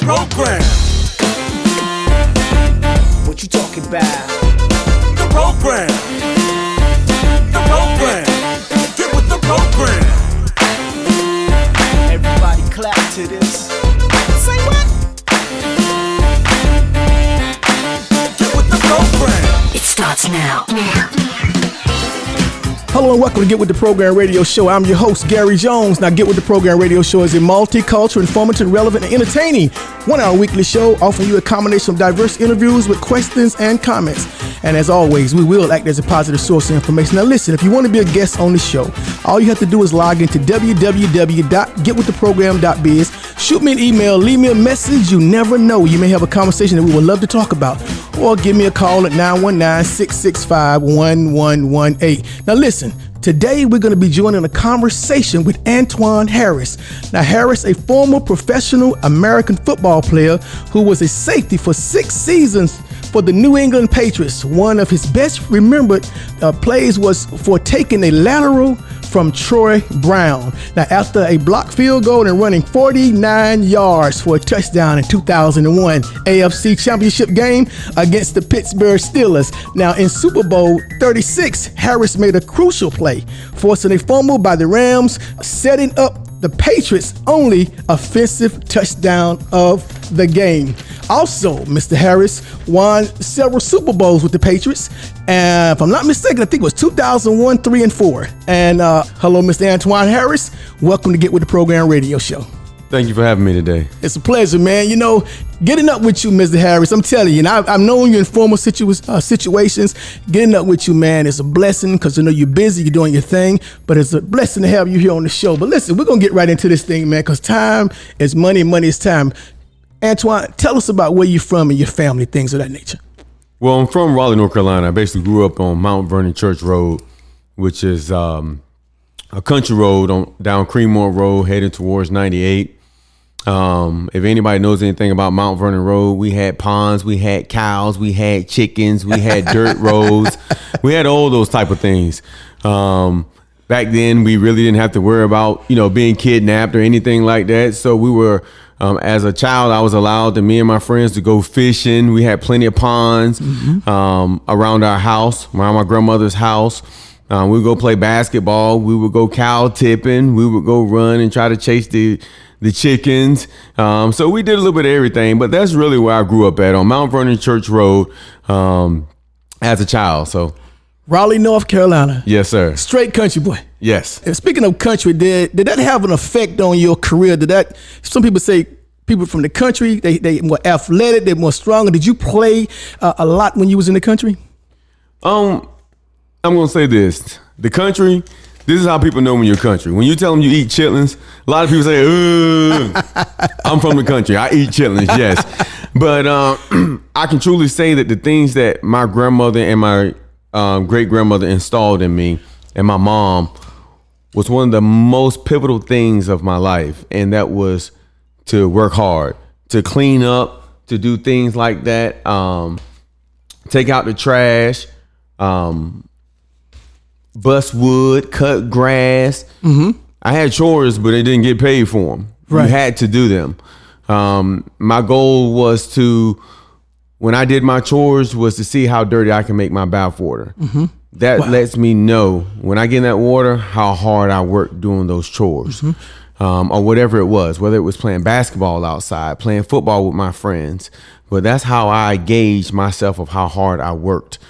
program. What you talking about? The program. The program. Get with the program. Everybody clap to this. Say what? Get with the program. It starts now. Hello and welcome to Get With The Program Radio Show. I'm your host, Gary Jones. Now, Get With The Program Radio Show is a multicultural, informative, relevant, and entertaining one-hour weekly show offering you a combination of diverse interviews with questions and comments. And as always, we will act as a positive source of information. Now, listen, if you want to be a guest on the show, all you have to do is log into www.getwiththeprogram.biz. Shoot me an email, leave me a message. You never know. You may have a conversation that we would love to talk about. Or give me a call at 919-665-1118. Now, listen. Today, we're going to be joining a conversation with Antwan Harris. Now, Harris, a former professional American football player who was a safety for 6 seasons for the New England Patriots. One of his best remembered plays was for taking a lateral from Troy Brown. Now, after a blocked field goal and running 49 yards for a touchdown in 2001 AFC Championship game against the Pittsburgh Steelers. Now, in Super Bowl 36, Harris made a crucial play, forcing a fumble by the Rams, setting up the Patriots' only offensive touchdown of the game. Also, Mr. Harris won several Super Bowls with the Patriots. And if I'm not mistaken, I think it was 2001, 3, and 4. And hello, Mr. Antwan Harris. Welcome to Get With The Program Radio Show. Thank you for having me today. It's a pleasure, man. You know, getting up with you, Mr. Harris, I'm telling you, and I've known you in formal situations. Getting up with you, man, is a blessing because I know you're busy, you're doing your thing, but it's a blessing to have you here on the show. But listen, we're going to get right into this thing, man, because time is money, money is time. Antwan, tell us about where you're from and your family, things of that nature. Well, I'm from Raleigh, North Carolina. I basically grew up on Mount Vernon Church Road, which is a country road down Creedmoor Road heading towards 98. If anybody knows anything about Mount Vernon Road, we had ponds, we had cows, we had chickens, we had dirt roads. We had all those type of things. Back then, we really didn't have to worry about, being kidnapped or anything like that. So we were, as a child, I was allowed me and my friends to go fishing. We had plenty of ponds around our house, around my grandmother's house. We would go play basketball. We would go cow tipping. We would go run and try to chase the chickens. So we did a little bit of everything, but that's really where I grew up at, on Mount Vernon Church Road, as a child. So Raleigh, North Carolina. Yes, sir. Straight country boy. Yes. And speaking of country, did that have an effect on your career? Some people say people from the country, they more athletic, they're more stronger. Did you play a lot when you was in the country? I'm going to say this. The country, this is how people know when you're country. When you tell them you eat chitlins, a lot of people say, I'm from the country. I eat chitlins, yes. But I can truly say that the things that my grandmother and my great-grandmother installed in me and my mom was one of the most pivotal things of my life. And that was to work hard, to clean up, to do things like that, take out the trash, bust wood, cut grass. Mm-hmm. I had chores, but they didn't get paid for them. Right. You had to do them. My goal was when I did my chores, was to see how dirty I can make my bath water. Mm-hmm. That lets me know when I get in that water how hard I worked doing those chores, or whatever it was, whether it was playing basketball outside, playing football with my friends. But that's how I gauged myself of how hard I worked.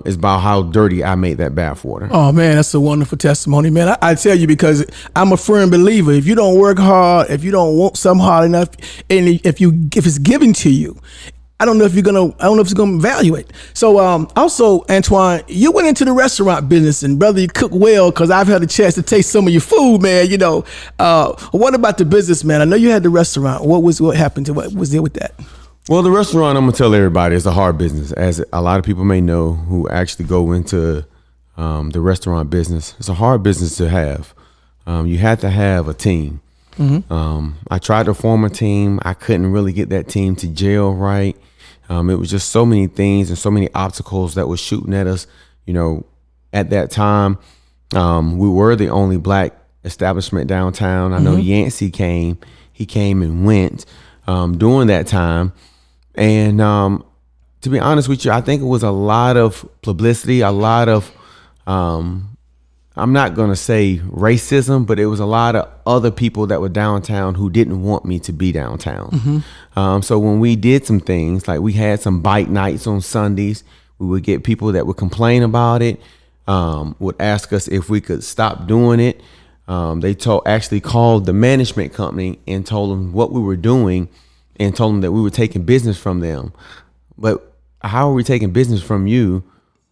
Is about how dirty I made that bath water. Oh man, that's a wonderful testimony, man. I tell you, because I'm a firm believer. If you don't work hard, if you don't want something hard enough, and if it's given to you, I don't know if you're gonna value it. So also, Antwan, you went into the restaurant business, and brother, you cook well, because I've had a chance to taste some of your food, man. What about the business, man? I know you had the restaurant. What happened to what was there with that? Well, the restaurant, I'm going to tell everybody, is a hard business. As a lot of people may know who actually go into the restaurant business, it's a hard business to have. You have to have a team. Mm-hmm. I tried to form a team. I couldn't really get that team to gel right. It was just so many things and so many obstacles that were shooting at us. At that time, we were the only black establishment downtown. I know Yancey came. He came and went. during that time. And to be honest with you, I think it was a lot of publicity, a lot of, I'm not going to say racism, but it was a lot of other people that were downtown who didn't want me to be downtown. So when we did some things, like we had some bike nights on Sundays, we would get people that would complain about it, would ask us if we could stop doing it. They actually called the management company and told them what we were doing and told them that we were taking business from them. But how are we taking business from you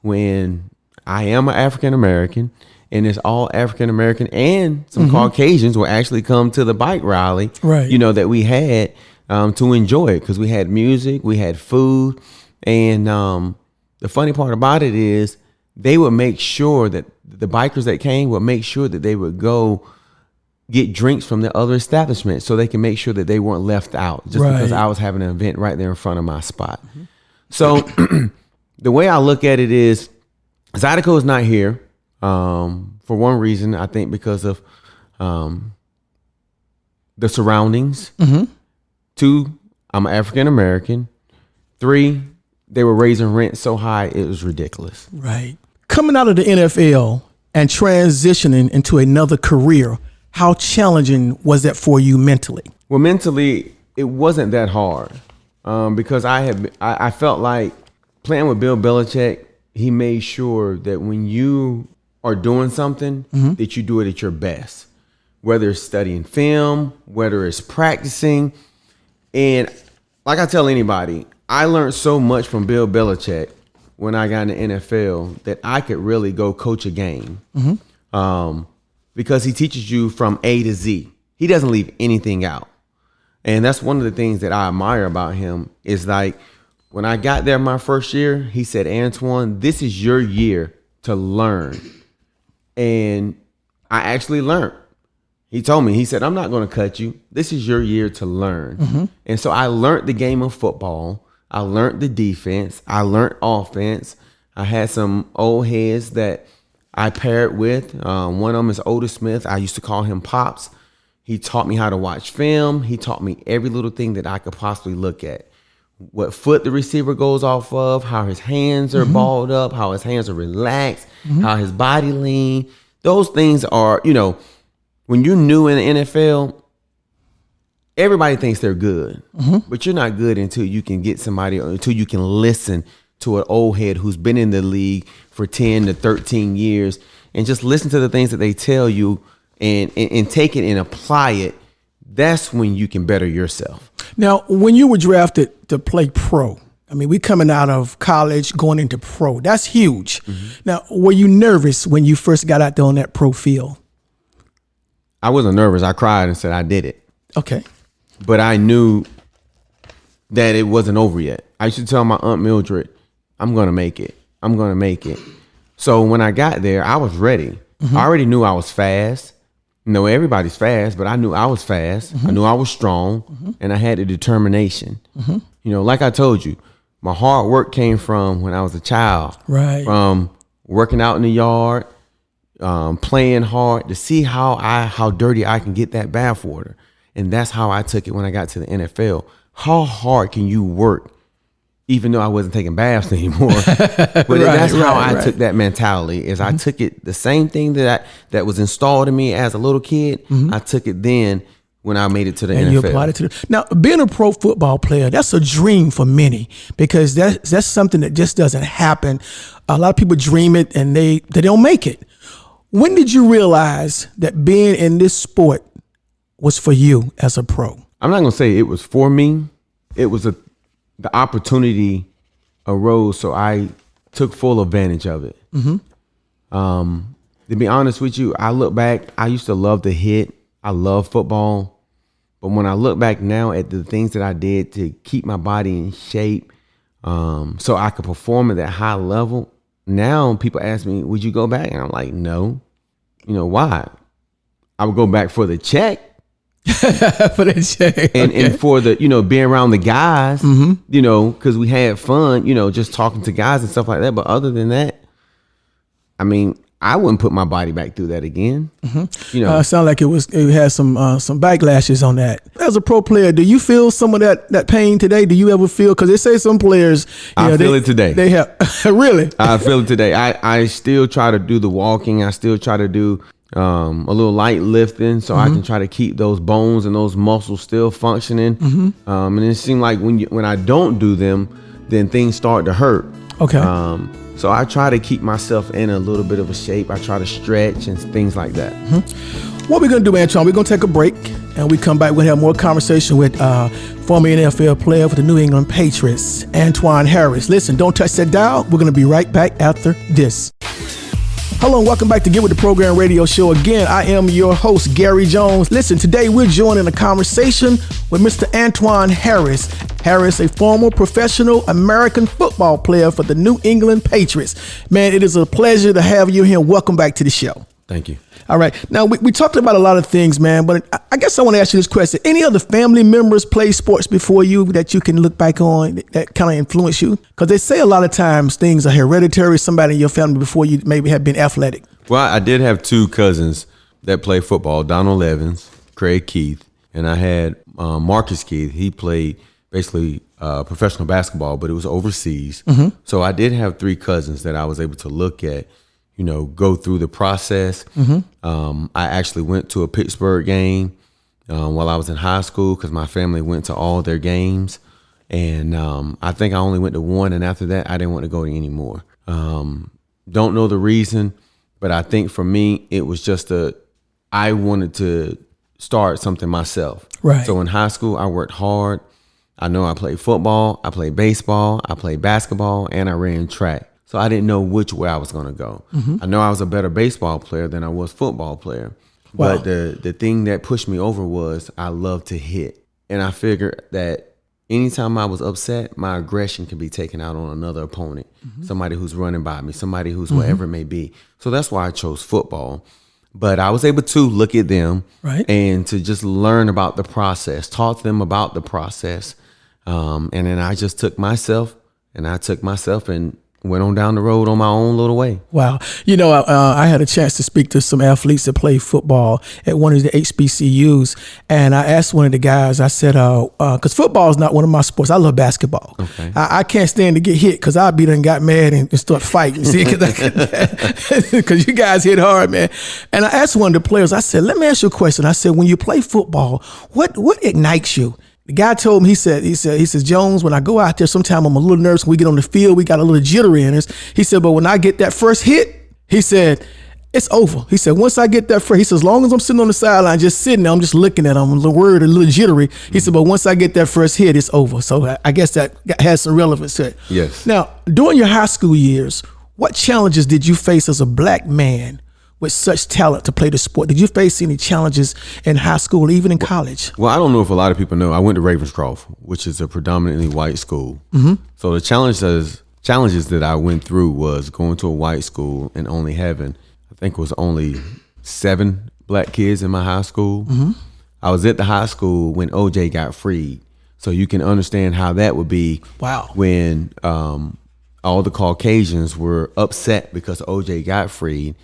when I am an African American and it's all African American and some Caucasians will actually come to the bike rally, right, that we had to enjoy it, because we had music, we had food. And the funny part about it is they would make sure that the bikers that came would make sure that they would go get drinks from the other establishments so they can make sure that they weren't left out just because I was having an event right there in front of my spot. So the way I look at it is Zydeco is not here for one reason, I think because of the surroundings. 2, I'm African American. 3, they were raising rent so high it was ridiculous. Right. Coming out of the NFL and transitioning into another career, how challenging was that for you mentally? Well, mentally, it wasn't that hard because I felt like playing with Bill Belichick, he made sure that when you are doing something, that you do it at your best, whether it's studying film, whether it's practicing. And like I tell anybody, I learned so much from Bill Belichick when I got in the NFL that I could really go coach a game because he teaches you from A to Z. He doesn't leave anything out. And that's one of the things that I admire about him is like when I got there my first year, he said, Antwan, this is your year to learn. And I actually learned. He told me, he said, I'm not going to cut you. This is your year to learn. And so I learned the game of football. I learned the defense. I learned offense. I had some old heads that I paired with. One of them is Otis Smith. I used to call him Pops. He taught me how to watch film. He taught me every little thing that I could possibly look at. What foot the receiver goes off of, how his hands are balled up, how his hands are relaxed, how his body lean. Those things are, when you're new in the NFL, everybody thinks they're good, but you're not good until you can get somebody, until you can listen to an old head who's been in the league for 10 to 13 years and just listen to the things that they tell you and take it and apply it. That's when you can better yourself. Now, when you were drafted to play pro, I mean, we coming out of college, going into pro, that's huge. Now, were you nervous when you first got out there on that pro field? I wasn't nervous. I cried and said I did it. Okay. But I knew that it wasn't over yet. I used to tell my Aunt Mildred, I'm going to make it. I'm going to make it. So when I got there, I was ready. I already knew I was fast. Everybody's fast, but I knew I was fast. I knew I was strong, and I had the determination. Like I told you, my hard work came from when I was a child. Right. From working out in the yard, playing hard to see how dirty I can get that bath water. And that's how I took it when I got to the NFL. How hard can you work, even though I wasn't taking baths anymore? But that's how I took that mentality. Is I took it the same thing that was installed in me as a little kid. I took it then when I made it to the NFL. You applied it to now, being a pro football player, that's a dream for many because that's something that just doesn't happen. A lot of people dream it and they don't make it. When did you realize that being in this sport was for you as a pro? I'm not gonna say it was for me. It was the opportunity arose, so I took full advantage of it. To be honest with you, I look back, I used to love to hit. I love football. But when I look back now at the things that I did to keep my body in shape so I could perform at that high level, now people ask me, would you go back? And I'm like, no. Why? I would go back for the check. For the check. And for the, being around the guys, because we had fun, just talking to guys and stuff like that. But other than that, I mean, I wouldn't put my body back through that again. You know, Sound like it had some backlashes on that. As a pro player, do you feel some of that pain today? Do you ever feel? Because they say some players, I feel it today. They have really. I feel it today. I still try to do the walking. I still try to do a little light lifting so I can try to keep those bones and those muscles still functioning. And it seems like when I don't do them, then things start to hurt. Okay. So I try to keep myself in a little bit of a shape. I try to stretch and things like that. What we're going to do, Antwan, we're going to take a break, and we come back, we'll have more conversation with former NFL player for the New England Patriots, Antwan Harris. Listen, don't touch that dial. We're going to be right back after this. Hello and welcome back to Get With The Program radio show. Again, I am your host, Gary Jones. Listen, today we're joining a conversation with Mr. Antwan Harris. Harris, a former professional American football player for the New England Patriots. Man, it is a pleasure to have you here. Welcome back to the show. Thank you. All right. Now, we talked about a lot of things, man, but I guess I want to ask you this question. Any other family members play sports before you that you can look back on that kind of influence you? Because they say a lot of times things are hereditary. Somebody in your family before you maybe have been athletic. Well, I did have two cousins that played football, Donald Evans, Craig Keith, and I had Marcus Keith. He played basically professional basketball, but it was overseas. So I did have three cousins that I was able to look at, you know, go through the process. I actually went to a Pittsburgh game while I was in high school because my family went to all their games. And I think I only went to one. And after that, I didn't want to go to any more. Don't know the reason, but I think for me, it was just I wanted to start something myself. Right. So in high school, I worked hard. I know I played football, I played baseball, I played basketball, and I ran track. So I didn't know which way I was going to go. I know I was a better baseball player than I was football player. Wow. But the thing that pushed me over was I love to hit. And I figured that anytime I was upset, my aggression could be taken out on another opponent, somebody who's running by me, somebody who's whatever it may be. So that's why I chose football. But I was able to look at them and to just learn about the process, talk to them about the process. And then I just took myself and went on down the road on my own little way. Wow. You know, I had a chance to speak to some athletes that play football at one of the HBCUs. And I asked one of the guys, I said, because football is not one of my sports. I love basketball. Okay. I can't stand to get hit because I'd be done got mad and start fighting. See, because you guys hit hard, man. And I asked one of the players, I said, let me ask you a question. I said, when you play football, what ignites you? The guy told me, he says, Jones, when I go out there, sometimes I'm a little nervous. When we get on the field, we got a little jittery in us. He said, but when I get that first hit, he said, it's over. He said, once I get that first, he said, as long as I'm sitting on the sideline, just sitting there, I'm just looking at him, I'm a little worried, a little jittery. He said, but once I get that first hit, it's over. So I guess that has some relevance to it. Yes. Now, during your high school years, what challenges did you face as a black man with such talent to play the sport? Did you face any challenges in high school, even in college? Well, I don't know if a lot of people know. I went to Ravenscroft, which is a predominantly white school. So the challenges that I went through was going to a white school and only having, I think it was only 7 black kids in my high school. I was at the high school when OJ got freed. So you can understand how that would be. Wow. When all the Caucasians were upset because OJ got freed.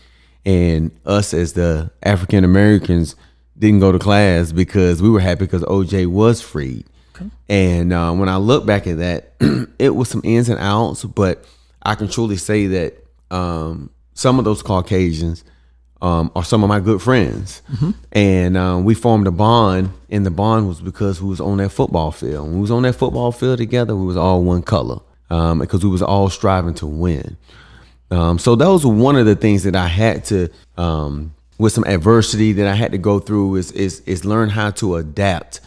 And us as the African Americans didn't go to class because we were happy because OJ was freed. Okay. And when I look back at that, it was some ins and outs, but I can truly say that some of those Caucasians are some of my good friends. And we formed a bond, and the bond was because we was on that football field. When we was on that football field together, we was all one color because we was all striving to win. So that was one of the things that I had to, with some adversity that I had to go through is learn how to adapt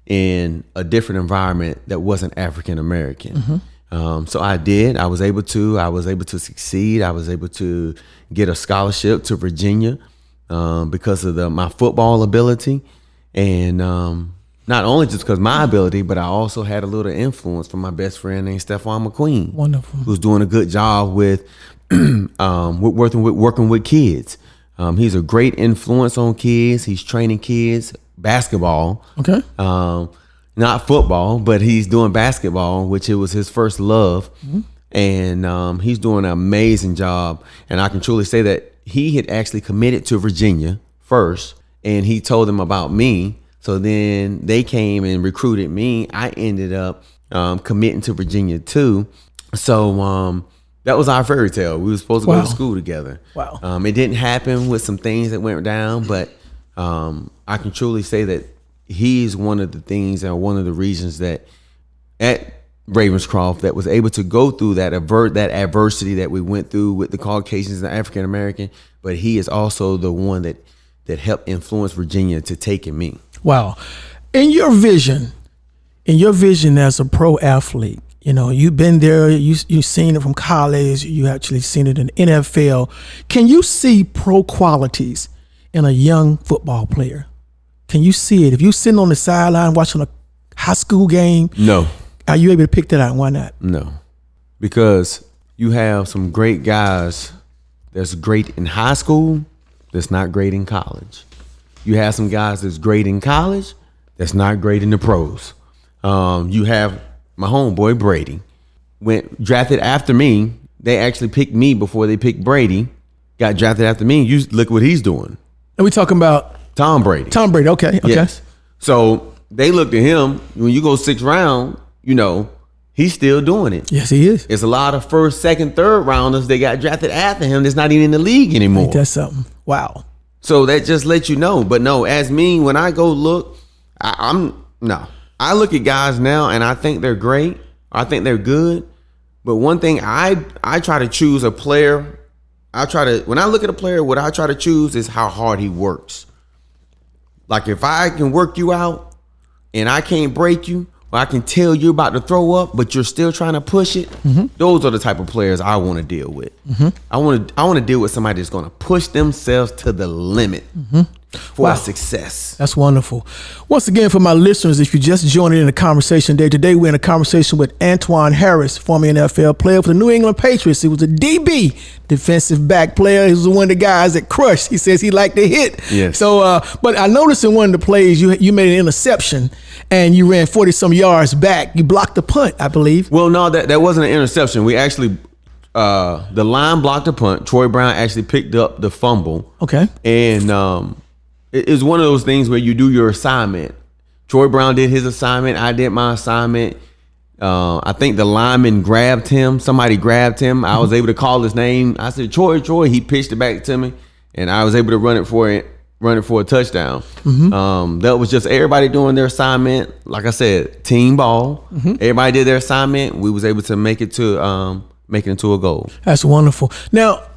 in a different environment that wasn't African American. So I did. I was able to succeed. I was able to get a scholarship to Virginia because of my football ability. And not only just because my ability, but I also had a little influence from my best friend named Stephon McQueen. Wonderful. Who's doing a good job with working with kids. He's a great influence on kids. He's training kids basketball. Okay. Not football, but he's doing basketball, which it was his first love. And he's doing an amazing job. And I can truly say that he had actually committed to Virginia first, and he told them about me. So then they came and recruited me. I ended up committing to Virginia too. So that was our fairy tale. We were supposed to go to school together. Wow. It didn't happen with some things that went down, but I can truly say that he's one of the things and one of the reasons that at Ravenscroft that was able to go through that adversity that we went through with the Caucasians and African American, but he is also the one that helped influence Virginia to taking me. Wow. In your vision as a pro athlete, you've been there, you've seen it from college, you actually seen it in the NFL. Can you see pro qualities in a young football player? Can you see it? If you're sitting on the sideline watching a high school game, no. Are you able to pick that out? Why not? No. Because you have some great guys that's great in high school, that's not great in college. You have some guys that's great in college, that's not great in the pros. You have my homeboy Brady, went drafted after me. They actually picked me before they picked Brady. Got drafted after me. You look what he's doing. And we talking about Tom Brady. Tom Brady. Okay. Yes. So they looked at him. When you go 6th round, he's still doing it. Yes, he is. It's a lot of 1st, 2nd, 3rd rounders that got drafted after him that's not even in the league anymore. Ain't that something? Wow. So that just lets you know. But no, as me, when I go look, I look at guys now and I think they're great. I think they're good. But one thing I try to choose a player. When I look at a player, what I try to choose is how hard he works. Like if I can work you out and I can't break you, or I can tell you're about to throw up, but you're still trying to push it. Mm-hmm. Those are the type of players I want to deal with. Mm-hmm. I want to deal with somebody that's going to push themselves to the limit for success. That's wonderful. Once again, for my listeners, if you just joined in the conversation today we're in a conversation with Antwan Harris, former NFL player for the New England Patriots. He was a DB, defensive back player. He was one of the guys that crushed. He says he liked to hit. Yes. So, but I noticed in one of the plays you made an interception and you ran 40-some yards back. You blocked the punt, I believe. Well, no, that wasn't an interception. We actually, the line blocked the punt. Troy Brown actually picked up the fumble. Okay. And it's one of those things where you do your assignment. Troy Brown did his assignment. I did my assignment. I think the lineman grabbed him. Somebody grabbed him. I was able to call his name. I said, Troy. He pitched it back to me, and I was able to run it for a touchdown. Mm-hmm. That was just everybody doing their assignment. Like I said, team ball. Mm-hmm. Everybody did their assignment. We was able to make it into a goal. That's wonderful. Now,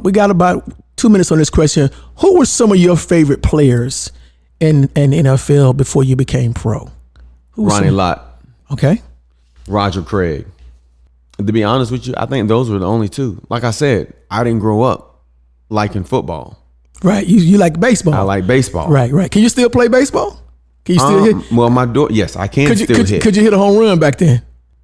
we got about 2 minutes on this question. Who were some of your favorite players in NFL before you became pro? Ronnie Lott. Okay. Roger Craig. To be honest with you, I think those were the only two. Like I said, I didn't grow up liking football. Right. You like baseball. I like baseball. Right. Can you still play baseball? Can you still hit? Well, yes, I can still hit. Could you hit a home run back then?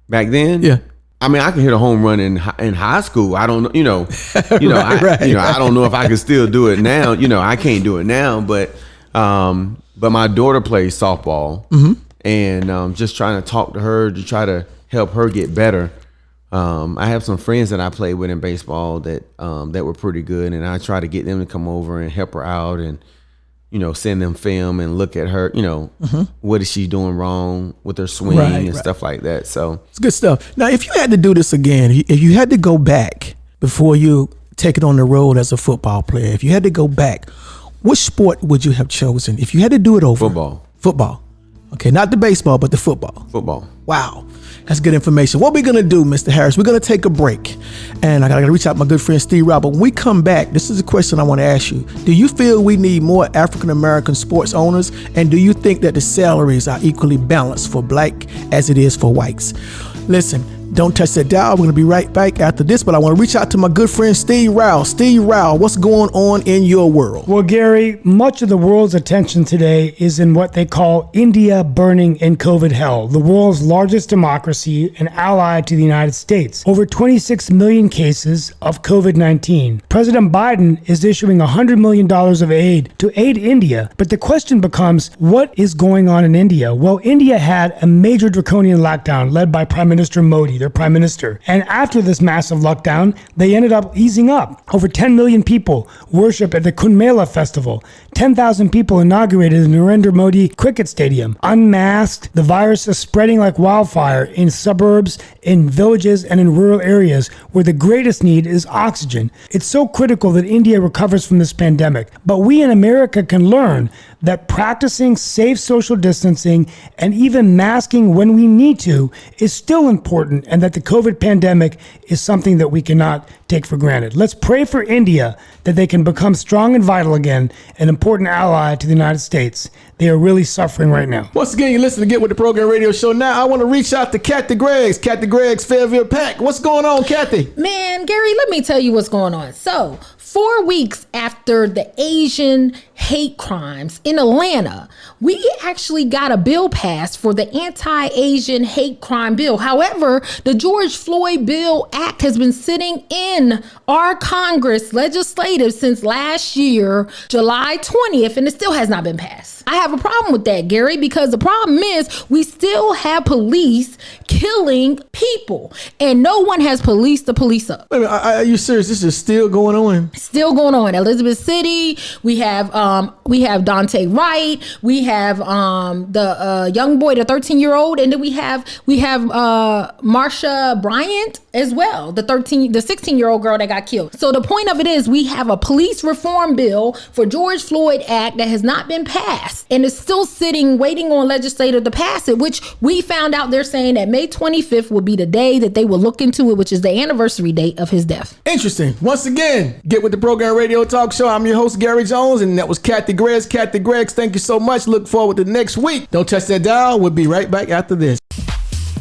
Back then? Yeah. I mean, I can hit a home run in high school. I don't know, I don't know if I can still do it now. I can't do it now, but my daughter plays softball, mm-hmm. and just trying to talk to her to try to help her get better. I have some friends that I played with in baseball that were pretty good, and I try to get them to come over and help her out and send them film and look at her, mm-hmm. what is she doing wrong with her swing and stuff like that. So it's good stuff. Now, if you had to do this again, if you had to go back before you take it on the road as a football player, if you had to go back, which sport would you have chosen if you had to do it over? Football. Okay, not the baseball, but the football. Football. Wow. That's good information. What we're going to do, Mr. Harris, we're going to take a break. And I got to reach out to my good friend, Steve Rao. But when we come back, this is a question I want to ask you. Do you feel we need more African-American sports owners? And do you think that the salaries are equally balanced for black as it is for whites? Listen, don't touch that dial. We're going to be right back after this, but I want to reach out to my good friend, Steve Rao. Steve Rao, what's going on in your world? Well, Gary, much of the world's attention today is in what they call India burning in COVID hell, the world's largest democracy and ally to the United States. Over 26 million cases of COVID-19. President Biden is issuing $100 million of aid to aid India, but the question becomes, what is going on in India? Well, India had a major draconian lockdown led by Prime Minister Modi. their prime minister. And after this massive lockdown, they ended up easing up. Over 10 million people worship at the Kumbh Mela festival. 10,000 people inaugurated the Narendra Modi cricket stadium. Unmasked, the virus is spreading like wildfire in suburbs, in villages, and in rural areas where the greatest need is oxygen. It's so critical that India recovers from this pandemic. But we in America can learn that practicing safe social distancing and even masking when we need to is still important, and that the COVID pandemic is something that we cannot take for granted. Let's pray for India that they can become strong and vital again, an important ally to the United States. They are really suffering right now. Once again, you listen to Get With The Program radio show. Now I want to reach out to Kathy Greggs. Kathy Greggs, Fayetteville Pack. What's going on, Kathy? Man, Gary, let me tell you what's going on. So, 4 weeks after the Asian hate crimes in Atlanta, we actually got a bill passed for the anti-Asian hate crime bill. However, the George Floyd Bill Act has been sitting in our Congress legislative since last year, July 20th, and it still has not been passed. I have a problem with that, Gary, because the problem is we still have police killing people, and no one has policed the police up. Wait a minute, are you serious? This is still going on? Still going on. Elizabeth City, we have Dante Wright, we have the young boy, the 13-year-old, and then we have Marsha Bryant as well, the 16-year-old girl that got killed. So the point of it is we have a police reform bill for George Floyd Act that has not been passed and is still sitting waiting on legislature to pass it, which we found out they're saying that May 25th will be the day that they will look into it, which is the anniversary date of his death. Interesting. Once again, Get With The Program radio talk show. I'm your host, Gary Jones, and that was Kathy Greggs. Kathy Greggs, thank you so much. Look forward to next week. Don't touch that dial. We'll be right back after this.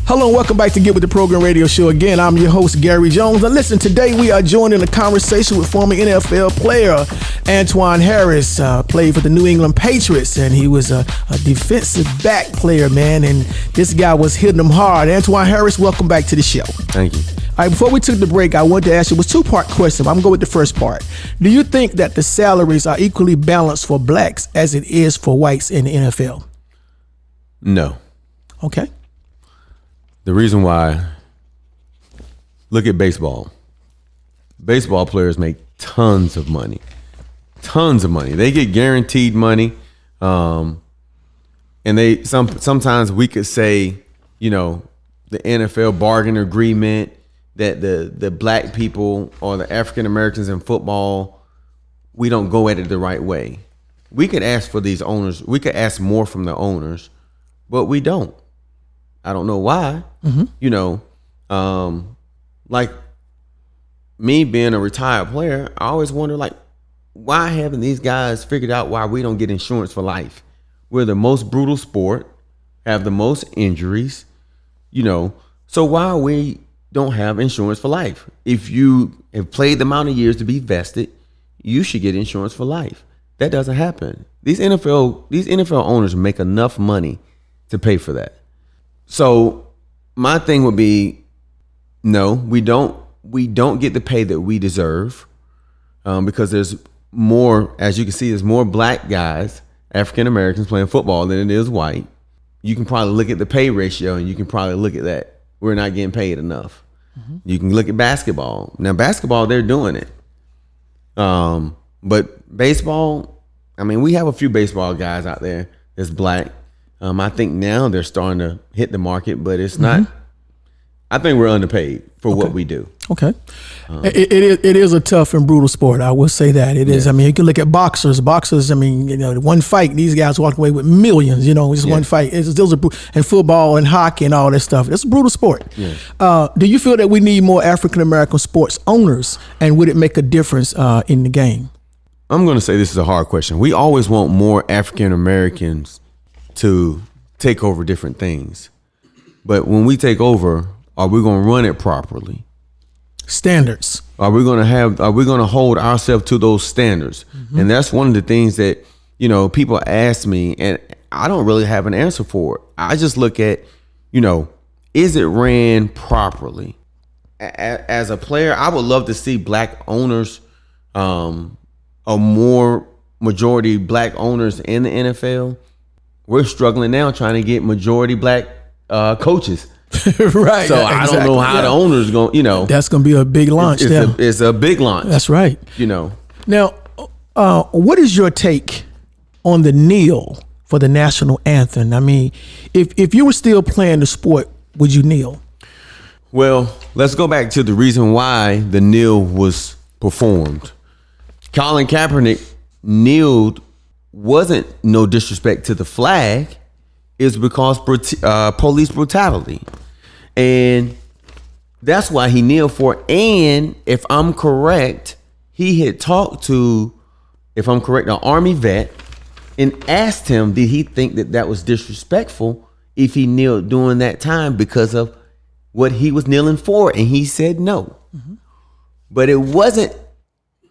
Hello and welcome back to Get With The Program radio show. Again, I'm your host, Gary Jones. Now listen, today we are joined in a conversation with former NFL player Antwan Harris. Played for the New England Patriots, and he was a defensive back player, man, and this guy was hitting them hard. Antwan Harris, welcome back to the show. Thank you. All right, before we took the break, I wanted to ask you, it was a two-part question. I'm going to go with the first part. Do you think that the salaries are equally balanced for blacks as it is for whites in the NFL? No. Okay. The reason why, look at baseball. Baseball players make tons of money. Tons of money. They get guaranteed money. And they sometimes we could say, you know, the NFL bargain agreement that the black people or the African Americans in football, we don't go at it the right way. We could ask for these owners. We could ask more from the owners, but we don't. I don't know why. Mm-hmm. You know, like me being a retired player, I always wonder, like, why haven't these guys figured out why we don't get insurance for life? We're the most brutal sport, have the most injuries, you know, so why we don't have insurance for life? If you have played the amount of years to be vested, you should get insurance for life. That doesn't happen. These NFL owners make enough money to pay for that. So my thing would be, no, we don't get the pay that we deserve, because there's more, as you can see, there's more black guys, African Americans playing football than it is white. You can probably look at the pay ratio and you can probably look at that. We're not getting paid enough. Mm-hmm. You can look at basketball. Now basketball, they're doing it. But baseball, I mean, we have a few baseball guys out there that's black. I think now they're starting to hit the market, but it's not. I think we're underpaid for what we do. Okay. It is a tough and brutal sport. I will say that it is. I mean, you can look at boxers. I mean, you know, one fight, these guys walk away with millions, you know, just one fight. And football and hockey and all that stuff. It's a brutal sport. Yeah. Do you feel that we need more African-American sports owners, and would it make a difference in the game? I'm going to say this is a hard question. We always want more African-Americans to take over different things. But when we take over, are we going to run it properly? Standards. Are we going to hold ourselves to those standards? Mm-hmm. And that's one of the things that, you know, people ask me, and I don't really have an answer for it. I just look at, you know, is it ran properly? As a player, I would love to see black owners, or more majority black owners in the NFL. We're struggling now trying to get majority black coaches Right. So I don't know how the owner's going, you know. That's going to be a big launch. It's a big launch. That's right. You know. Now, what is your take on the kneel for the national anthem? I mean, if you were still playing the sport, would you kneel? Well, let's go back to the reason why the kneel was performed. Colin Kaepernick kneeled wasn't no disrespect to the flag. It's because police brutality. And that's why he kneeled for. And if I'm correct, he had talked to, if I'm correct, an Army vet and asked him, did he think that that was disrespectful if he kneeled during that time because of what he was kneeling for? And he said no. Mm-hmm. But it wasn't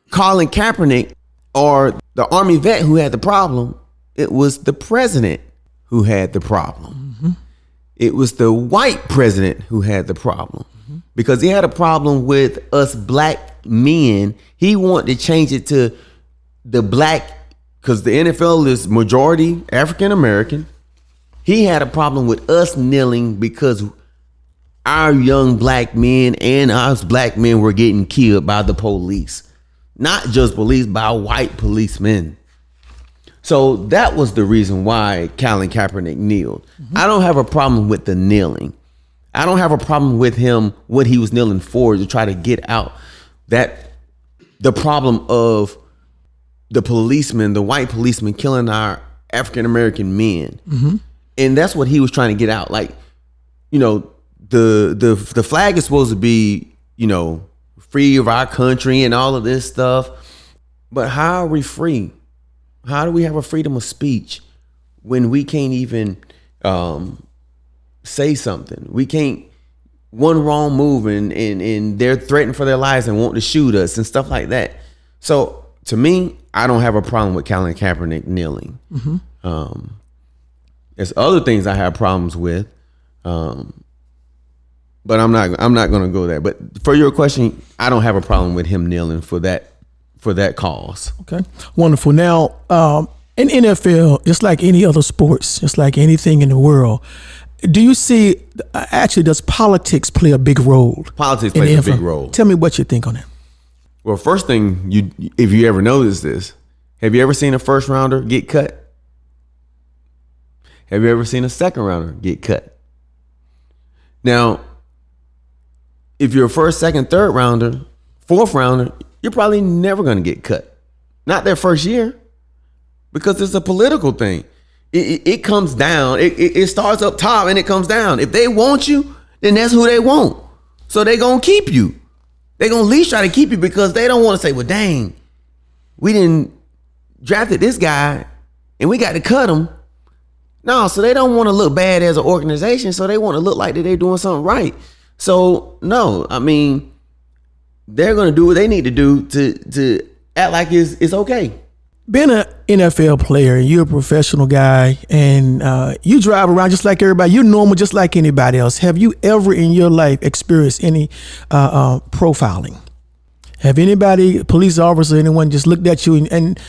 Colin Kaepernick or the Army vet who had the problem. It was the president who had the problem. Mm-hmm. It was the white president who had the problem. Mm-hmm. Because he had a problem with us black men. He wanted to change it to the black, because the NFL is majority African American. He had a problem with us kneeling because our young black men and us black men were getting killed by the police. Not just police, by white policemen. So that was the reason why Colin Kaepernick kneeled. Mm-hmm. I don't have a problem with the kneeling. I don't have a problem with him, what he was kneeling for, to try to get out that the problem of the policemen, the white policemen killing our African American men. Mm-hmm. And that's what he was trying to get out. Like, you know, the flag is supposed to be, you know, free of our country and all of this stuff. But how are we free? How do we have a freedom of speech when we can't even say something? We can't, one wrong move and they're threatened for their lives and want to shoot us and stuff like that. So to me, I don't have a problem with Colin Kaepernick kneeling. Mm-hmm. There's other things I have problems with, but I'm not going to go there. But for your question, I don't have a problem with him kneeling for that cause. Okay, wonderful. Now, in NFL, just like any other sports, just like anything in the world, do you see, actually, does politics play a big role? Politics plays a big role. Tell me what you think on that. Well, first thing, if you ever noticed this, have you ever seen a first rounder get cut? Have you ever seen a second rounder get cut? Now, if you're a first, second, third rounder, fourth rounder, you're probably never going to get cut. Not their first year, because it's a political thing. It comes down. It starts up top and it comes down. If they want you, then that's who they want. So they're going to keep you. They're going to at least try to keep you because they don't want to say, well, dang, we didn't drafted this guy and we got to cut him. No, so they don't want to look bad as an organization. So they want to look like that they're doing something right. So no, I mean, they're going to do what they need to do to act like it's okay. Being an NFL player, you're a professional guy, and you drive around just like everybody. You're normal just like anybody else. Have you ever in your life experienced any profiling? Have anybody, police officer, anyone just looked at you and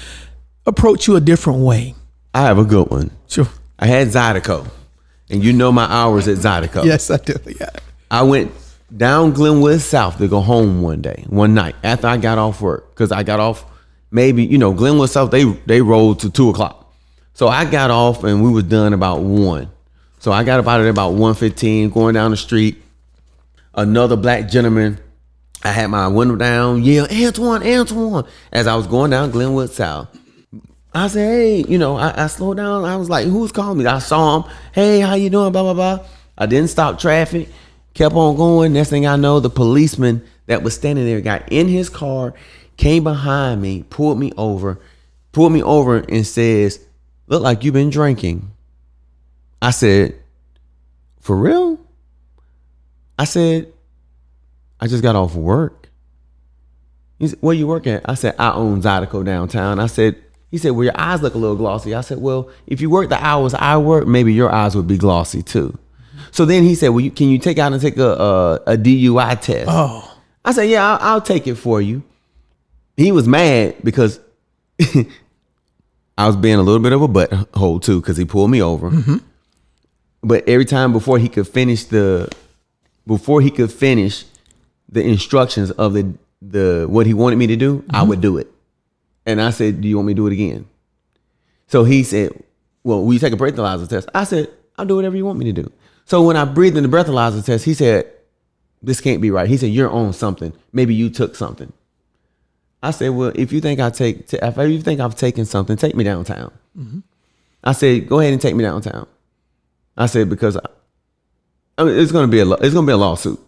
approached you a different way? I have a good one. Sure. I had Zydeco, and you know my hours at Zydeco. Yes, I do. Yeah. I went down Glenwood South to go home one night after I got off work, because I got off maybe, Glenwood South, they rolled to 2:00. So I got off and we was done about 1. So I got up out of there about 1:15, going down the street. Another black gentleman, I had my window down, yell, Antwan, Antwan, as I was going down Glenwood South. I said, hey, I slowed down. I was like, who's calling me? I saw him. Hey, how you doing? Blah, blah, blah. I didn't stop traffic. Kept on going. Next thing I know, the policeman that was standing there got in his car, came behind me, pulled me over and says, look like you've been drinking. I said, for real? I said, I just got off work. He said, where you work at? I said, I own Zydeco downtown. He said, well, your eyes look a little glossy. I said, well, if you work the hours I work, maybe your eyes would be glossy too. So then he said, well, can you take out and take a DUI test? Oh. I said, yeah, I'll take it for you. He was mad because I was being a little bit of a butthole too, because he pulled me over. Mm-hmm. But every time before he could finish the before he could finish the instructions of the what he wanted me to do, I would do it. And I said, do you want me to do it again? So he said, well, will you take a breathalyzer test? I said, I'll do whatever you want me to do. So when I breathed in the breathalyzer test, he said, this can't be right. He said, you're on something. Maybe you took something. I said, well, if you think I've taken something, take me downtown. I said, go ahead and take me downtown. I said, because it's going to be a lawsuit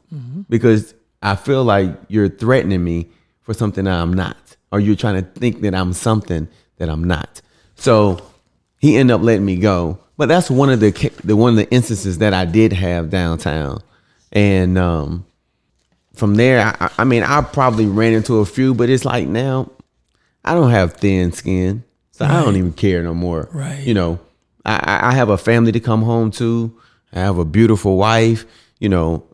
because I feel like you're threatening me for something that I'm not, or you're trying to think that I'm something that I'm not. So he ended up letting me go. But that's one of the instances that I did have downtown. And from there, I probably ran into a few, but it's like now I don't have thin skin, so I don't even care no more. Right. You know, I have a family to come home to. I have a beautiful wife. You know,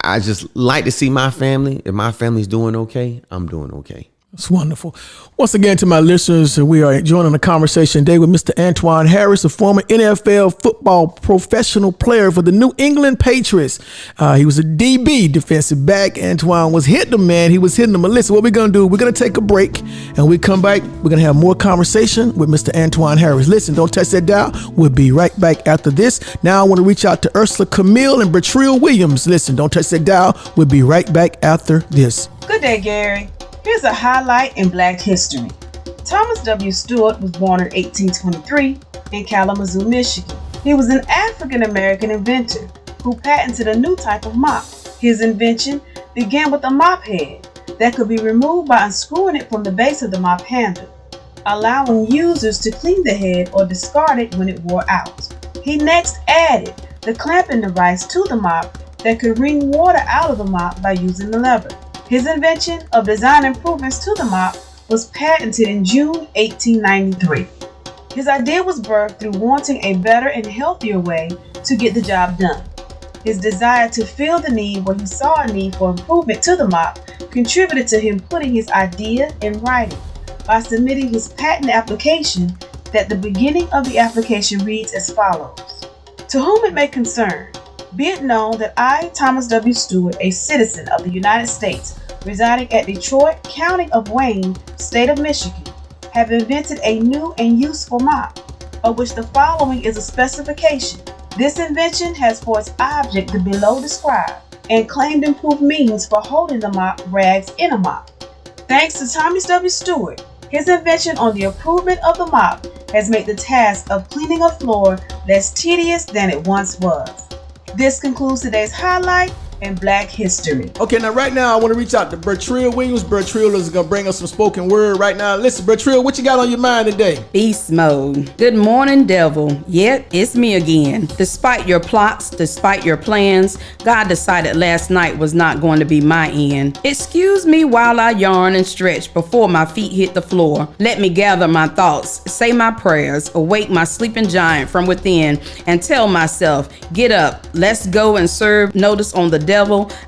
I just like to see my family. If my family's doing okay, I'm doing okay. It's wonderful. Once again, to my listeners, we are joining a conversation today with Mr. Antwan Harris, a former NFL football professional player for the New England Patriots. He was a DB, defensive back. Antwan was hitting them, man. He was hitting them. But listen, what we're going to do, we're going to take a break, and we come back. We're going to have more conversation with Mr. Antwan Harris. Listen, don't touch that dial. We'll be right back after this. Now I want to reach out to Ursula Camille and Bertrell Williams. Listen, don't touch that dial. We'll be right back after this. Good day, Gary. Here's a highlight in Black history. Thomas W. Stewart was born in 1823 in Kalamazoo, Michigan. He was an African-American inventor who patented a new type of mop. His invention began with a mop head that could be removed by unscrewing it from the base of the mop handle, allowing users to clean the head or discard it when it wore out. He next added the clamping device to the mop that could wring water out of the mop by using the lever. His invention of design improvements to the mop was patented in June 1893. His idea was birthed through wanting a better and healthier way to get the job done. His desire to fill the need where he saw a need for improvement to the mop contributed to him putting his idea in writing by submitting his patent application that the beginning of the application reads as follows. To whom it may concern, be it known that I, Thomas W. Stewart, a citizen of the United States, residing at Detroit, County of Wayne, State of Michigan, have invented a new and useful mop, of which the following is a specification. This invention has for its object the below described and claimed improved means for holding the mop rags in a mop. Thanks to Thomas W. Stewart, his invention on the improvement of the mop has made the task of cleaning a floor less tedious than it once was. This concludes today's highlight in Black history. Okay, now right now I want to reach out to Bertrell Williams. Bertrell is going to bring us some spoken word right now. Listen, Bertrell, what you got on your mind today? Beast mode. Good morning, devil. Yet it's me again. Despite your plots, despite your plans, God decided last night was not going to be my end. Excuse me while I yarn and stretch before my feet hit the floor. Let me gather my thoughts, say my prayers, awake my sleeping giant from within, and tell myself, get up, let's go and serve notice on the devil.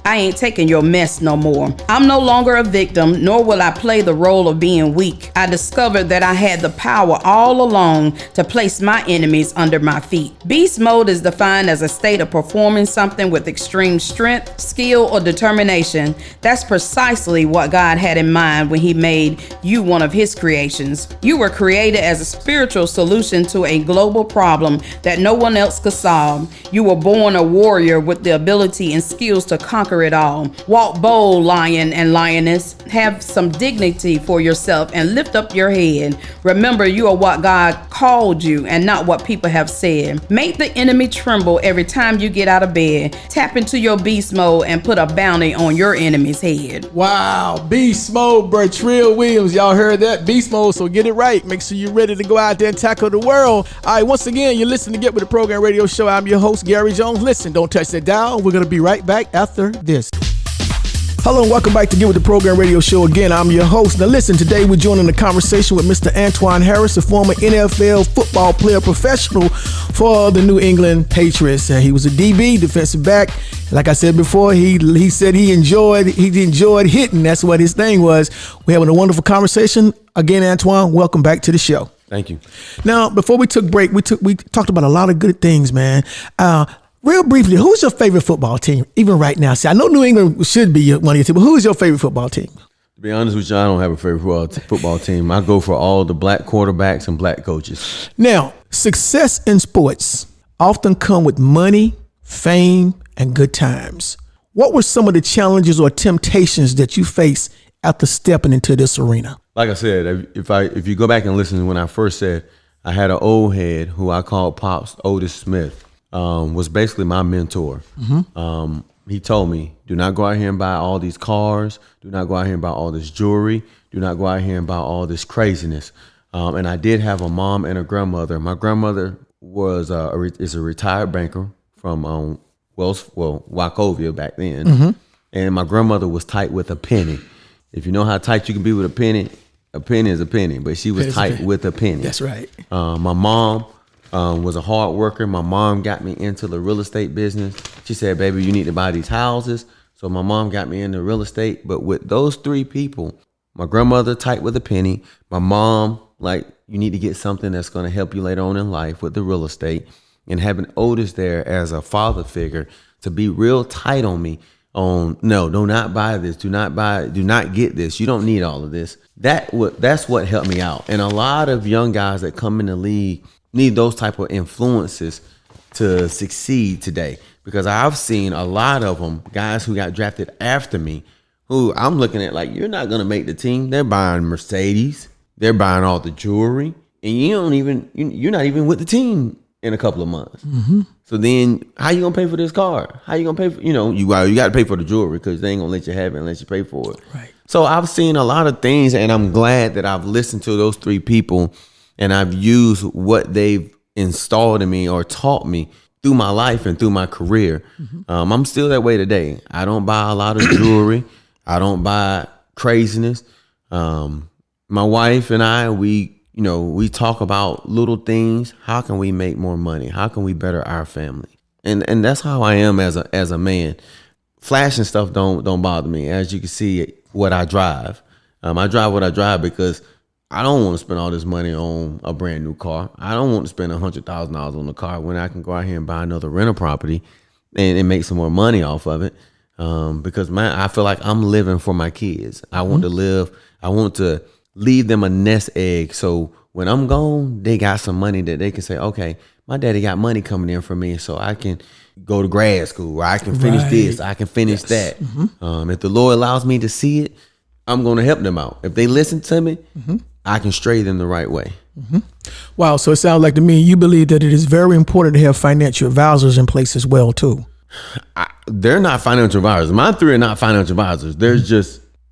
I ain't taking your mess no more. I'm no longer a victim, nor will I play the role of being weak. I discovered that I had the power all along to place my enemies under my feet. Beast mode is defined as a state of performing something with extreme strength, skill, or determination. That's precisely what God had in mind when He made you one of His creations. You were created as a spiritual solution to a global problem that no one else could solve. You were born a warrior with the ability and skills to conquer it all. Walk bold, lion and lioness. Have some dignity for yourself and lift up your head. Remember, you are what God called you and not what people have said. Make the enemy tremble every time you get out of bed. Tap into your beast mode and put a bounty on your enemy's head. Wow, beast mode, Bertrell Williams. Y'all heard that? Beast mode, so get it right. Make sure you're ready to go out there and tackle the world. All right, once again, you're listening to Get With The Program Radio Show. I'm your host, Gary Jones. Listen, don't touch that dial. We're going to be right back after this. Hello and welcome back to Get With The Program Radio Show. Again, I'm your host. Now listen, today we're joining the conversation with Mr. Antwan Harris, a former NFL football player professional for the New England Patriots. He was a DB, defensive back. Like I said before, he said he enjoyed hitting. That's what his thing was. We're having a wonderful conversation. Again, Antwan, welcome back to the show. Thank you. Now, before we took break, we talked about a lot of good things, man. Real briefly, who's your favorite football team, even right now? See, I know New England should be one of your teams, but who is your favorite football team? To be honest with you, I don't have a favorite football team. I go for all the black quarterbacks and black coaches. Now, success in sports often come with money, fame, and good times. What were some of the challenges or temptations that you faced after stepping into this arena? Like I said, if you go back and listen to when I first said, I had an old head who I called Pops, Otis Smith, was basically my mentor. He told me, do not go out here and buy all these cars. Do not go out here and buy all this jewelry. Do not go out here and buy all this craziness. And I did have a mom and a grandmother. My grandmother is a retired banker from Wachovia back then. And my grandmother was tight with a penny. If you know how tight you can be with a penny is a penny, but she was tight with a penny. That's right. My mom was a hard worker. My mom got me into the real estate business. She said, baby, you need to buy these houses. So my mom got me into real estate. But with those three people, my grandmother tight with a penny, my mom, like, you need to get something that's going to help you later on in life with the real estate, and having Otis there as a father figure to be real tight on me on, no, do not buy this. Do not get this. You don't need all of this. That's what helped me out. And a lot of young guys that come in the league need those type of influences to succeed today, because I've seen a lot of them, guys who got drafted after me, who I'm looking at like, you're not going to make the team. They're buying Mercedes. They're buying all the jewelry, and you're not even with the team in a couple of months. So then how you gonna pay for this car? How you gonna pay for, you got to pay for the jewelry, because they ain't gonna let you have it unless you pay for it. Right. So I've seen a lot of things, and I'm glad that I've listened to those three people, and I've used what they've installed in me or taught me through my life and through my career. I'm still that way today. I don't buy a lot of jewelry. I don't buy craziness. My wife and I, we talk about little things. How can we make more money? How can we better our family? And that's how I am as a man. Flashing stuff don't bother me. As you can see, what I drive. I drive what I drive because I don't want to spend all this money on a brand new car. I don't want to spend $100,000 on the car when I can go out here and buy another rental property and make some more money off of it. Because I feel like I'm living for my kids. I want to leave them a nest egg. So when I'm gone, they got some money that they can say, okay, my daddy got money coming in for me, so I can go to grad school, or I can finish this, I can finish that. If the Lord allows me to see it, I'm going to help them out. If they listen to me, I can stray them the right way. Wow. So it sounds like to me, you believe that it is very important to have financial advisors in place as well, too. They're not financial advisors. My three are not financial advisors.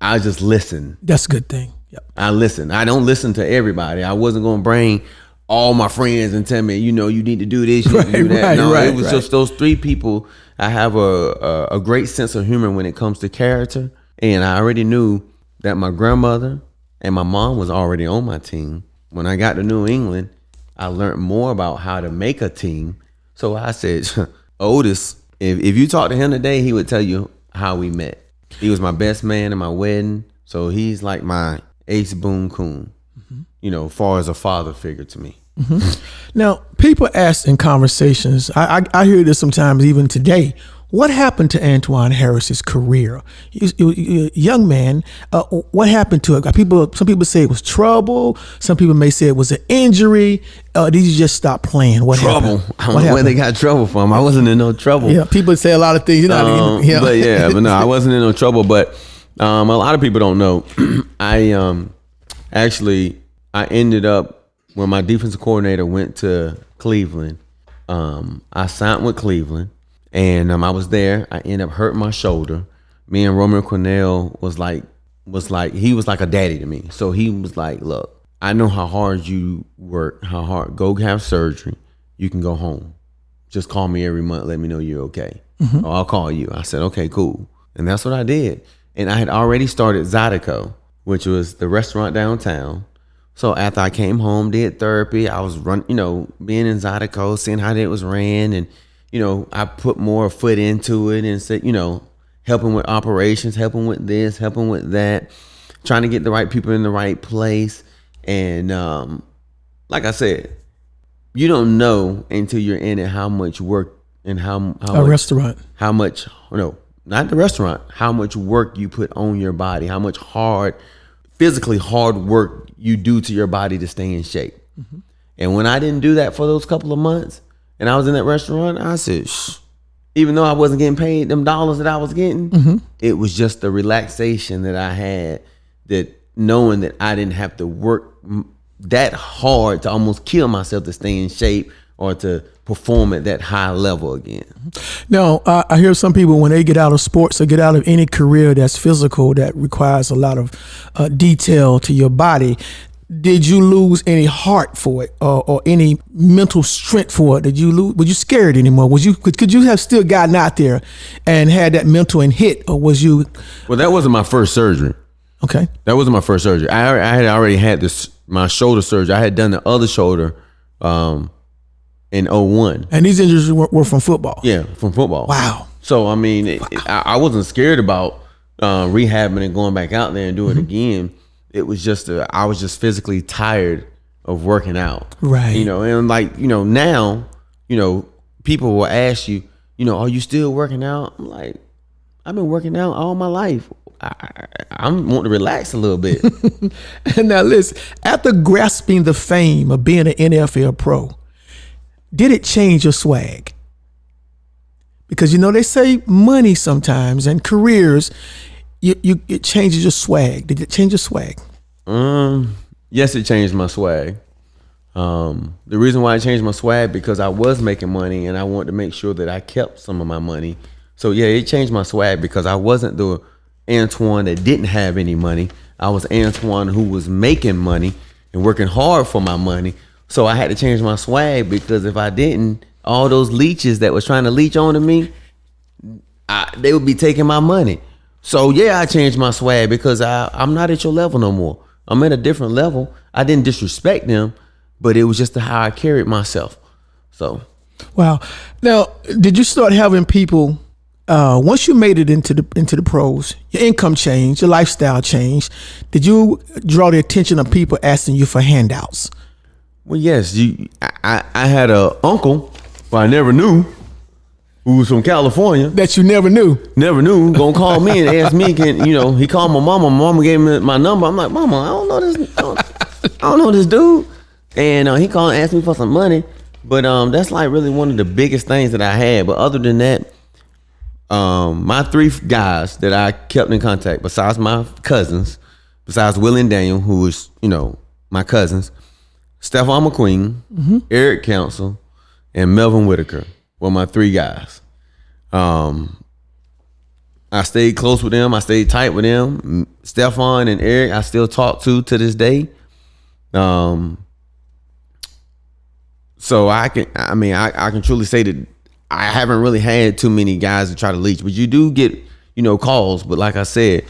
I just listen. That's a good thing. Yep. I listen. I don't listen to everybody. I wasn't going to bring all my friends and tell me, you need to do this, you need to do that. It was just those three people. I have a great sense of humor when it comes to character. And I already knew that my grandmother and my mom was already on my team. When I got to New England, I learned more about how to make a team. So I said, Otis, if you talk to him today, he would tell you how we met. He was my best man in my wedding. So he's like my ace boon coon, as far as a father figure to me. Now, people ask in conversations, I hear this sometimes even today, what happened to Antwan Harris's career? A young man, what happened to it? Some people say it was trouble. Some people may say it was an injury. Did you just stop playing? What trouble? Happened? I don't know where they got trouble from. I wasn't in no trouble. Yeah, people say a lot of things. But no, I wasn't in no trouble. But a lot of people don't know. I ended up, when my defensive coordinator went to Cleveland, I signed with Cleveland. And I was there. I ended up hurting my shoulder. Me and Romeo Cornell was like he was like a daddy to me. So he was like, look, I know how hard you work, go have surgery. You can go home. Just call me every month. Let me know you're okay. Or I'll call you. I said, okay, cool. And that's what I did. And I had already started Zydeco, which was the restaurant downtown. So after I came home, did therapy, I was being in Zydeco, seeing how it was ran, and I put more foot into it and said, helping with operations, helping with this, helping with that, trying to get the right people in the right place. And like I said, you don't know until you're in it how much work and how A restaurant. how much, no, not the restaurant, how much work you put on your body, how much physically hard work you do to your body to stay in shape. Mm-hmm. And when I didn't do that for those couple of months and I was in that restaurant, I said, shh. Even though I wasn't getting paid them dollars that I was getting, mm-hmm. it was just the relaxation that I had, that knowing that I didn't have to work that hard to almost kill myself to stay in shape or to perform at that high level again. Now, I hear some people when they get out of sports or get out of any career that's physical, that requires a lot of detail to your body. Did you lose any heart for it or any mental strength for it? Did you lose? Were you scared anymore? Could you have still gotten out there and had that mental and hit, or was you? Well, that wasn't my first surgery. Okay. That wasn't my first surgery. I had already had my shoulder surgery. I had done the other shoulder in 2001. And these injuries were from football? Yeah, from football. Wow. So, I mean, I wasn't scared about rehabbing and going back out there and doing it again. It was just, I was just physically tired of working out. Right. You know, and like, you know, now, you know, people will ask you, you know, are you still working out? I'm like, I've been working out all my life. I'm wanting to relax a little bit. And now listen, after grasping the fame of being an NFL pro, did it change your swag? Because, you know, they say money sometimes and careers, it changes your swag. Did it change your swag? Yes, it changed my swag. The reason why it changed my swag, because I was making money and I wanted to make sure that I kept some of my money. So yeah, it changed my swag because I wasn't the Antwan that didn't have any money. I was Antwan who was making money and working hard for my money. So I had to change my swag, because if I didn't, all those leeches that was trying to leech onto me, they would be taking my money. So yeah, I changed my swag because I'm not at your level no more. I'm at a different level. I didn't disrespect them, but it was just how I carried myself. So. Wow. Now, did you start having people, once you made it into the pros, your income changed, your lifestyle changed, did you draw the attention of people asking you for handouts? Well, yes. I had an uncle who I never knew, who was from California. That you never knew? Never knew. Gonna call me and ask me, he called my mama. My mama gave me my number. I'm like, Mama, I don't know this. I don't know this dude. And he called and asked me for some money. But that's like really one of the biggest things that I had. But other than that, my three guys that I kept in contact, besides my cousins, besides Willie and Daniel, who was, my cousins, Stephon McQueen, Eric Council, and Melvin Whitaker were my three guys. I stayed close with them. I stayed tight with them. Stephon and Eric, I still talk to this day. So I can truly say that I haven't really had too many guys to try to leech, but you do get, calls. But like I said,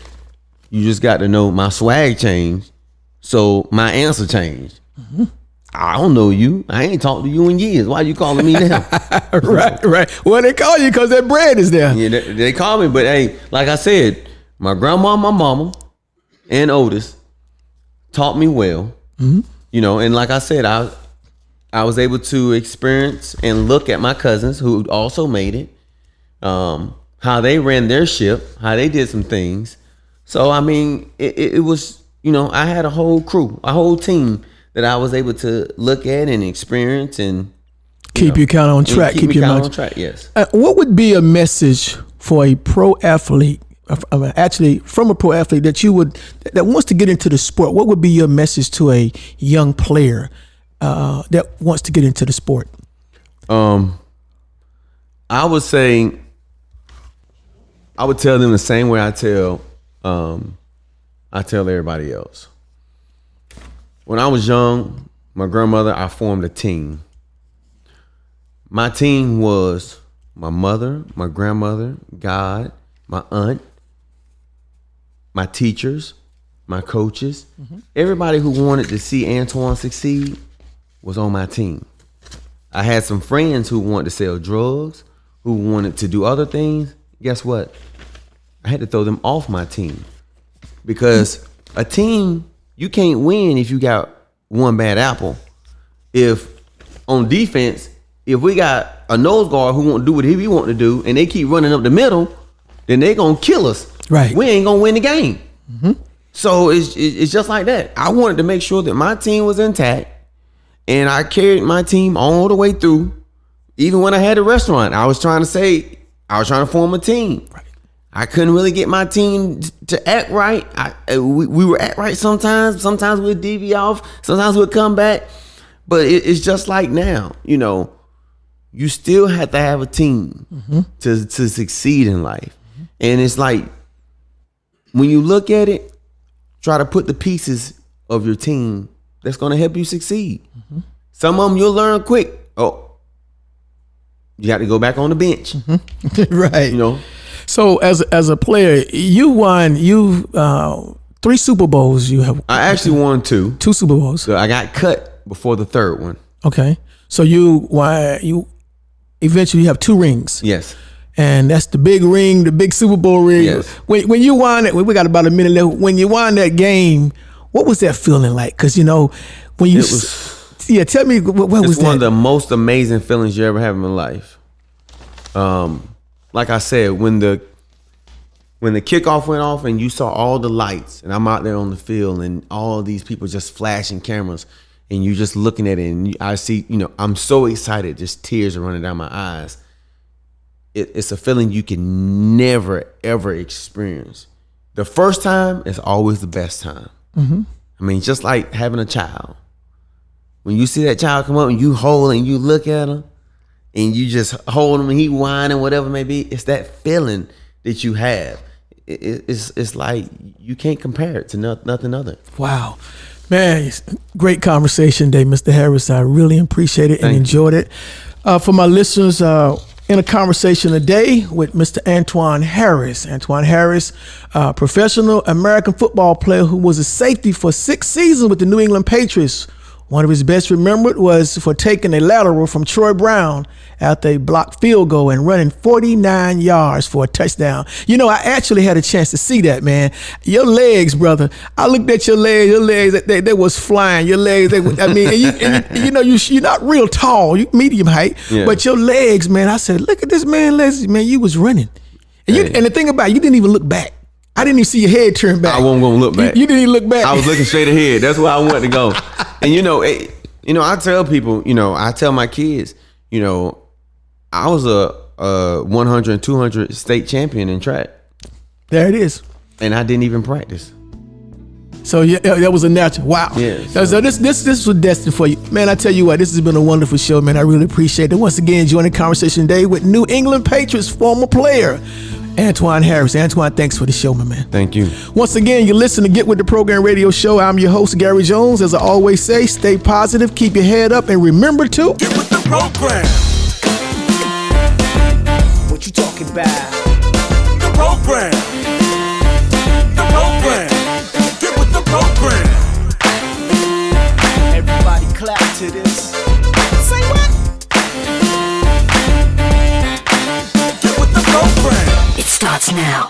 you just got to know my swag changed, so my answer changed. Mm-hmm. I don't know you. I ain't talked to you in years. Why you calling me now? Right. Well, they call you because that bread is there. Yeah, they call me, but hey, like I said, my grandma, my mama, and Otis taught me well. Mm-hmm. And like I said, I was able to experience and look at my cousins who also made it, how they ran their ship, how they did some things. So, it was, I had a whole crew, a whole team that I was able to look at and experience and keep you kind of on track. Keep your mind on track, yes. What would be a message for a pro athlete, actually from a pro athlete that wants to get into the sport? What would be your message to a young player that wants to get into the sport? I would tell them the same way I tell everybody else. When I was young, my grandmother, I formed a team. My team was my mother, my grandmother, God, my aunt, my teachers, my coaches. Mm-hmm. Everybody who wanted to see Antwan succeed was on my team. I had some friends who wanted to sell drugs, who wanted to do other things. Guess what? I had to throw them off my team, because a team, you can't win if you got one bad apple. If on defense if we got a nose guard who want to do what he want to do, and they keep running up the middle, then they gonna kill us. Right. We ain't gonna win the game. So it's just like that. I wanted to make sure that my team was intact, and I carried my team all the way through. Even when I had a restaurant, I was trying to form a team. Right. I couldn't really get my team to act right. We were act right sometimes. Sometimes we'd DV off. Sometimes we'd come back. But it's just like now, you know, you still have to have a team to succeed in life. And it's like, when you look at it, try to put the pieces of your team that's going to help you succeed. Some of them you'll learn quick. Oh, you got to go back on the bench. Right. You know. So as a player, you won 3 Super Bowls. I actually won 2. 2 Super Bowls. So I got cut before the 3rd one. Okay. So you eventually have 2 rings. Yes. And that's the big ring, the big Super Bowl ring. Yes. When you won it, we got about a minute left. When you won that game, what was that feeling like? Because, you know, when you... tell me, what was that? It's one of the most amazing feelings you ever have in life. Like I said, when the kickoff went off and you saw all the lights, and I'm out there on the field and all these people just flashing cameras, and you just looking at it, and I see, you know, I'm so excited, just tears are running down my eyes. It's a feeling you can never, ever experience. The first time is always the best time. I mean, just like having a child. When you see that child come up and you hold and you look at him and you just hold him and he whining, whatever it may be, it's that feeling that you have. It's like you can't compare it to nothing other. Wow. Man, great conversation today, Mr. Harris. I really appreciate it and enjoyed it. For my listeners, in a conversation today with Mr. Antwan Harris. Antwan Harris, professional American football player who was a safety for 6 seasons with the New England Patriots. One of his best remembered was for taking a lateral from Troy Brown after a blocked field goal and running 49 yards for a touchdown. You know, I actually had a chance to see that, man. Your legs, brother. I looked at your legs, they was flying. Your legs, you know, you're not real tall, you medium height, but your legs, man, I said, look at this man's legs, man, you was running. And, and the thing about it, you didn't even look back. I didn't even see your head turn back. I wasn't gonna look back. You didn't even look back. I was looking straight ahead. That's where I wanted to go. And I tell people, I tell my kids, I was a 100 and 200 state champion in track. There it is. And I didn't even practice. So yeah, that was a natural. Wow. Yeah. So this was destined for you, man. I tell you what, this has been a wonderful show, man. I really appreciate it. Once again, joining the conversation today with New England Patriots former player Antwan Harris. Antwan, thanks for the show, my man. Thank you. Once again, you listen to Get With The Program radio show. I'm your host, Gary Jones. As I always say, stay positive, keep your head up, and remember to Get with the program. What you talking about? The program. The program. Get with the program. Everybody clap to this. Say what? Get with the program. It starts now.